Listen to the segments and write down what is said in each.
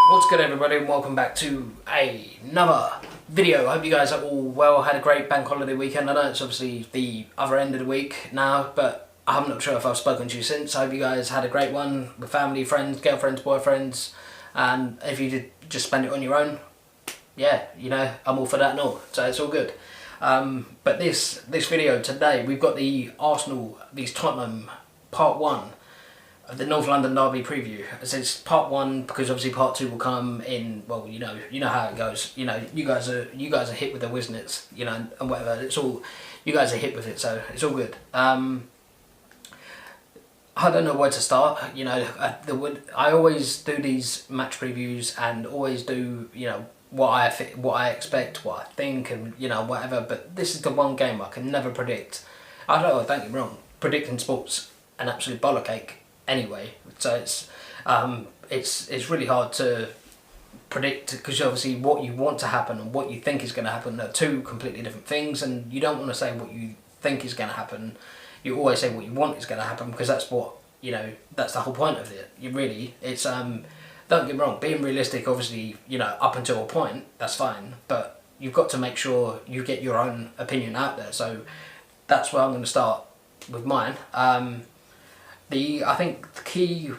What's good, everybody, and welcome back to another video. I hope you guys are all well, had a great bank holiday weekend. I know it's obviously the other end of the week now, but I'm not sure if I've spoken to you since. I hope you guys had a great one with family, friends, girlfriends, boyfriends, and if you did just spend it on your own, yeah, you know, I'm all for that and all, so it's all good. But this video today, we've got the Arsenal vs Tottenham Part 1 of the North London Derby preview. As it's part 1 because obviously part 2 will come in. Well, you know how it goes. You know, you guys are hit with the Wisnets, you know, and whatever. It's all, you guys are hit with it, so it's all good. I don't know where to start. You know, I always do these match previews and always do, you know, what I expect, what I think, and you know, whatever. But this is the one game I can never predict. I don't get me wrong. Predicting sports an absolute bollock anyway, so it's really hard to predict, because obviously what you want to happen and what you think is going to happen are two completely different things, and you don't want to say what you think is going to happen. You always say what you want is going to happen, because that's what, you know, that's the whole point of it. It's don't get me wrong, being realistic, obviously, you know, up until a point, that's fine, but you've got to make sure you get your own opinion out there. So that's where I'm going to start with mine. I think the key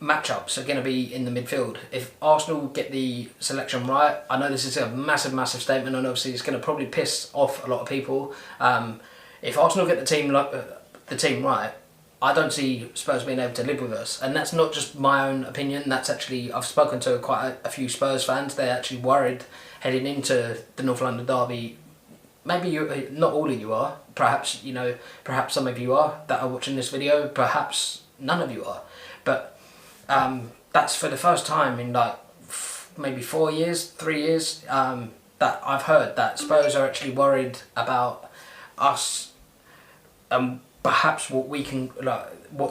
matchups are going to be in the midfield. If Arsenal get the selection right, I know this is a massive statement, and obviously it's going to probably piss off a lot of people. If Arsenal get the team right, I don't see Spurs being able to live with us, and that's not just my own opinion. That's actually, I've spoken to quite a few Spurs fans. They're actually worried heading into the North London Derby. Maybe not all of you are. Perhaps, you know, perhaps some of you are that are watching this video. Perhaps none of you are. But that's for the first time in like maybe 3 years, that I've heard that Spurs are actually worried about us and perhaps what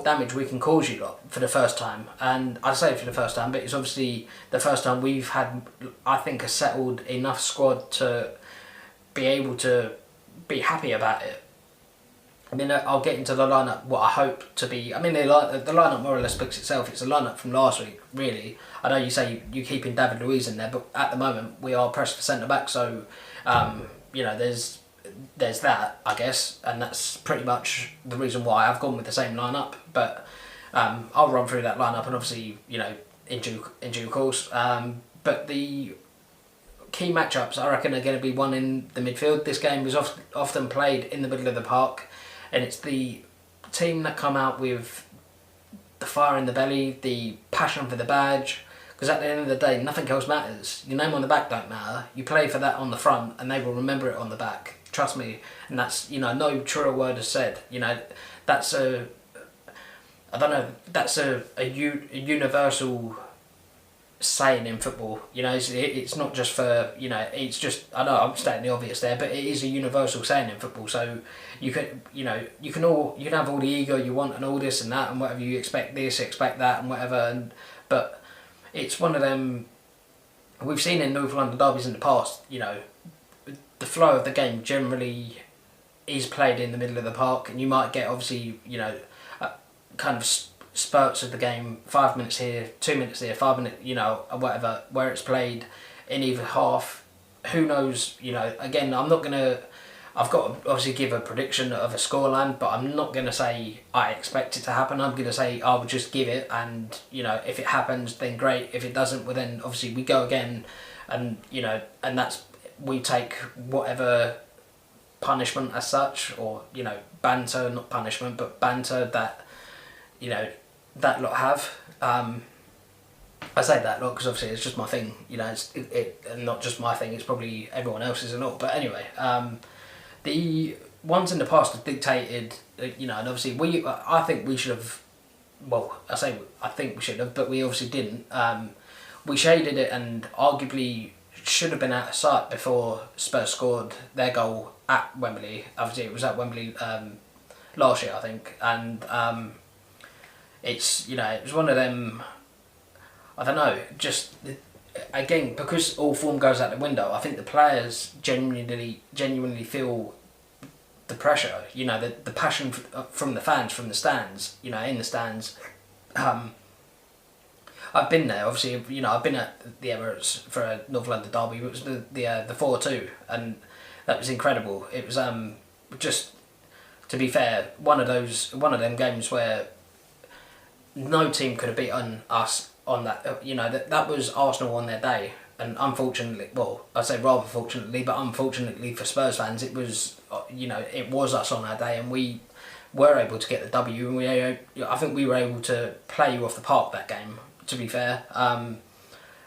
damage we can cause you lot for the first time. And I say for the first time, but it's obviously the first time we've had, I think, a settled enough squad to be able to be happy about it. I mean, I'll get into the lineup, what I hope to be. I mean, the lineup more or less speaks itself. It's a lineup from last week, really. I know you say you're keeping David Luiz in there, but at the moment we are pressed for centre back, so you know, there's that, I guess, and that's pretty much the reason why I've gone with the same lineup. But I'll run through that lineup, and obviously, you know, in due course. But the key matchups, I reckon, are going to be one in the midfield. This game was often played in the middle of the park, and it's the team that come out with the fire in the belly, the passion for the badge, because at the end of the day, nothing else matters. Your name on the back don't matter. You play for that on the front, and they will remember it on the back. Trust me. And that's, you know, no truer word is said. You know, that's a universal saying in football. You know, it's not just for, you know, it's just, I know I'm stating the obvious there, but it is a universal saying in football. So you can, you know, you can have all the ego you want and all this and that and whatever, you expect this, expect that and whatever, but it's one of them. We've seen in North London derbies in the past, you know, the flow of the game generally is played in the middle of the park, and you might get, obviously, you know, kind of spurts of the game, 5 minutes here, 2 minutes there, 5 minutes, you know, or whatever, where it's played in either half. Who knows, you know, again, I've got to obviously give a prediction of a scoreline, but I'm not going to say I expect it to happen. I'm going to say I will just give it, and, you know, if it happens, then great. If it doesn't, well, then obviously we go again, and, you know, and that's, we take whatever punishment as such, or, you know, banter, not punishment, but banter that, you know, that lot have. I say that lot because obviously it's just my thing, you know, it's not just my thing, it's probably everyone else's and all. But anyway, the ones in the past have dictated, you know, and obviously I think we should have, well, I think we should have, but we obviously didn't. We shaded it and arguably should have been out of sight before Spurs scored their goal at Wembley. Obviously it was at Wembley last year, I think, and it's, you know, it was one of them, I don't know, just, again, because all form goes out the window, I think the players genuinely feel the pressure, you know, the passion from the fans, from the stands, you know, in the stands. I've been there. Obviously, I've been at the Emirates for a North London derby. It was the 4-2, and that was incredible. It was just, to be fair, one of them games where no team could have beaten us on that. That was Arsenal on their day, and unfortunately, well, I say rather fortunately, but unfortunately for Spurs fans, it was it was us on our day, and we were able to get the W, and I think we were able to play you off the park that game. To be fair,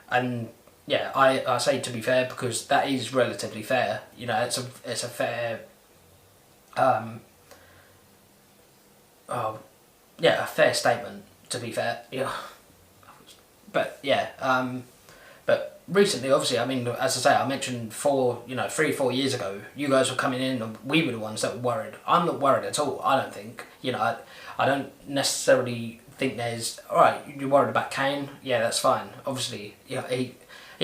and yeah, I say to be fair because that is relatively fair. It's a fair, a fair statement. To be fair, but yeah, but recently, obviously, I mean, as I say, I mentioned 3-4 years ago, you guys were coming in and we were the ones that were worried. I'm not worried at all. I don't think. I don't necessarily think there's alright. You're worried about Kane. Yeah, that's fine. Obviously, he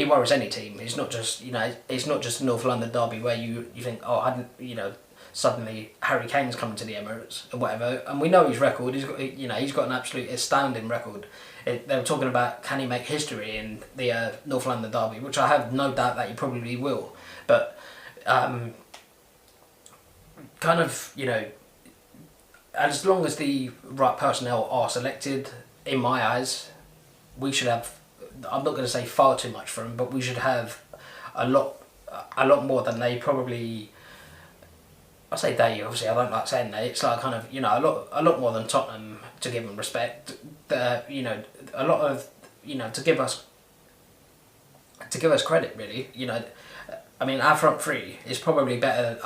worries any team. It's not just it's not just a North London derby where you think suddenly Harry Kane's coming to the Emirates or whatever, and we know his record. He's got an absolute astounding record. They were talking about can he make history in the North London derby, which I have no doubt that he probably will. But as long as the right personnel are selected, in my eyes, we should have. I'm not going to say far too much for them, but we should have a lot more than they probably. I say they, obviously I don't like saying they. It's like kind of a lot more than Tottenham, to give them respect. A lot of to give us credit, really. I mean, our front three is probably better.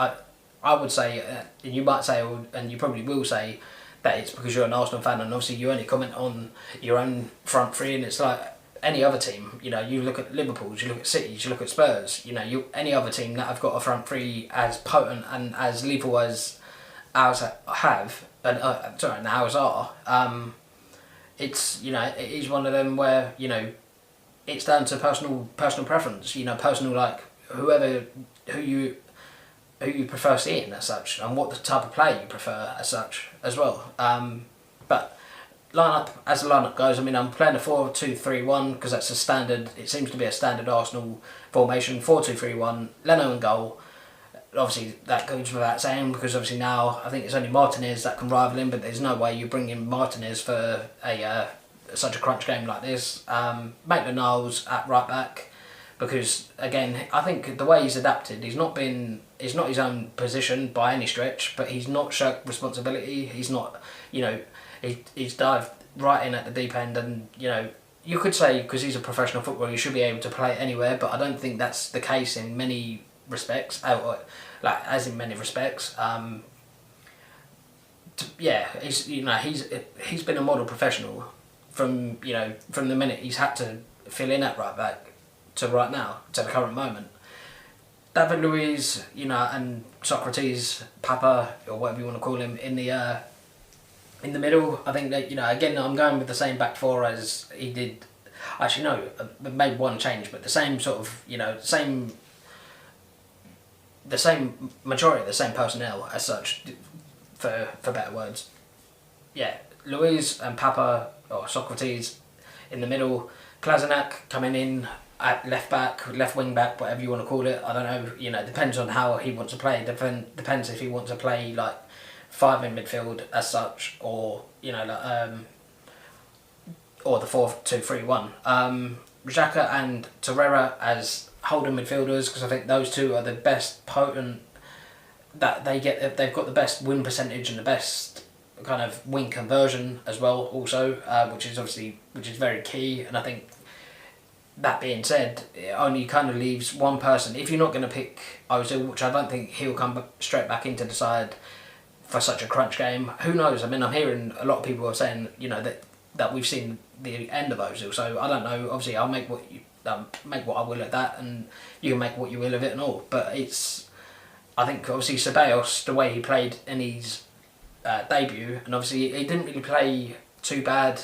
I would say, and you might say, and you probably will say, that it's because you're an Arsenal fan, and obviously you only comment on your own front three, and it's like any other team. You look at Liverpool, you look at City, you look at Spurs. Any other team that have got a front three as potent and as lethal as ours have, and ours are. It's it is one of them where it's down to personal preference. Personal, like who you prefer seeing as such, and what the type of player you prefer as such as well. But as the lineup goes, I mean, I'm playing a 4-2-3-1 because that's a standard. It seems to be a standard Arsenal formation. 4-2-3-1. Leno in goal. Obviously, that goes without saying because obviously now I think it's only Martinez that can rival him. But there's no way you bring in Martinez for such a crunch game like this. Maitland-Niles at right back. Because again, I think the way he's adapted, it's not his own position by any stretch, but he's not shirked responsibility. He's not, he's dived right in at the deep end, and you could say because he's a professional footballer, he should be able to play anywhere, but I don't think that's the case in many respects. As in many respects. He's been a model professional from the minute he's had to fill in at right back to right now, to the current moment. David Luiz, and Socrates, Papa, or whatever you want to call him, in the middle. I think that again, I'm going with the same back four as he did. Actually, no, made one change, but the same sort of the same majority, the same personnel as such, for better words. Yeah, Luiz and Papa or Socrates in the middle. Kolasinac coming in at left back, left wing back, whatever you want to call it. I don't know. Depends on how he wants to play. Depends if he wants to play like 5 in midfield as such, or or the 4-2-3-1. Xhaka and Torreira as holding midfielders, because I think those two are the best potent that they get. They've got the best win percentage and the best kind of win conversion as well, also, which is very key. And I think, that being said, it only kind of leaves one person. If you're not going to pick Ozil, which I don't think he'll come straight back into the side for such a crunch game, who knows? I mean, I'm hearing a lot of people are saying, that we've seen the end of Ozil. So I don't know. Obviously, I'll make what I will of that, and you can make what you will of it and all. But I think obviously Ceballos, the way he played in his debut, and obviously he didn't really play too bad,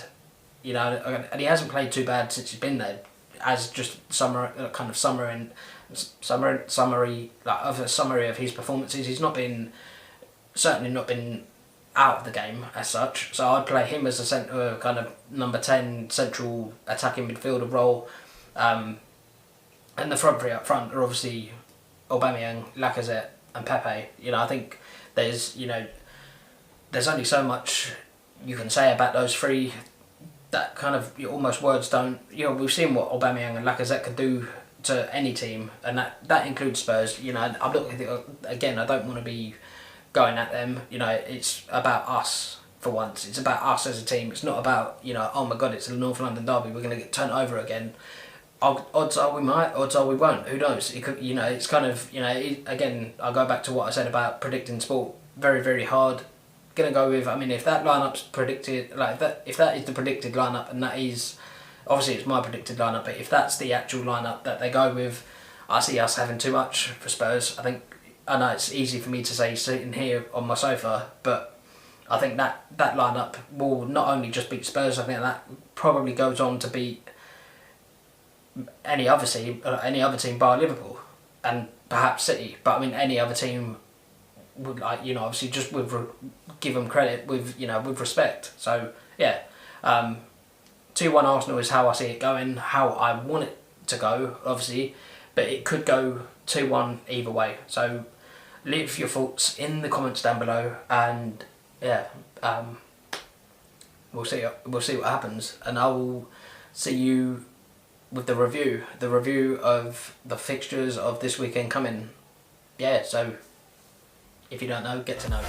and he hasn't played too bad since he's been there. As just summary of his performances, he's certainly not been out of the game as such. So I'd play him as a centre, kind of number 10 central attacking midfielder role. And the front three up front are obviously Aubameyang, Lacazette and Pepe. You know, I think there's only so much you can say about those three that kind of almost words don't. You know, we've seen what Aubameyang and Lacazette could do to any team, and that includes Spurs. You know, I'm not, again, I don't want to be going at them. You know, it's about us for once. It's about us as a team. It's not about, you know, oh my God, it's a North London derby, we're going to get turned over again. Odds are we might, odds are we won't. Who knows? It could, you know, it's kind of, you know, again, I'll go back to what I said about predicting sport. Very, very hard. Gonna go with, I mean, if that lineup's predicted, like if that is the predicted lineup, and that is, obviously it's my predicted lineup, but if that's the actual lineup that they go with, I see us having too much for Spurs. I know it's easy for me to say sitting here on my sofa, but I think that lineup will not only just beat Spurs, I think that probably goes on to beat any other team bar Liverpool and perhaps City. But I mean, any other team would, like, you know, obviously just give them credit with, you know, with respect. So yeah, 2-1 Arsenal is how I see it going, how I want it to go, obviously, but it could go 2-1 either way. So leave your thoughts in the comments down below, and yeah, we'll see what happens, and I will see you with the review of the fixtures of this weekend coming. Yeah, so if you don't know, get to know.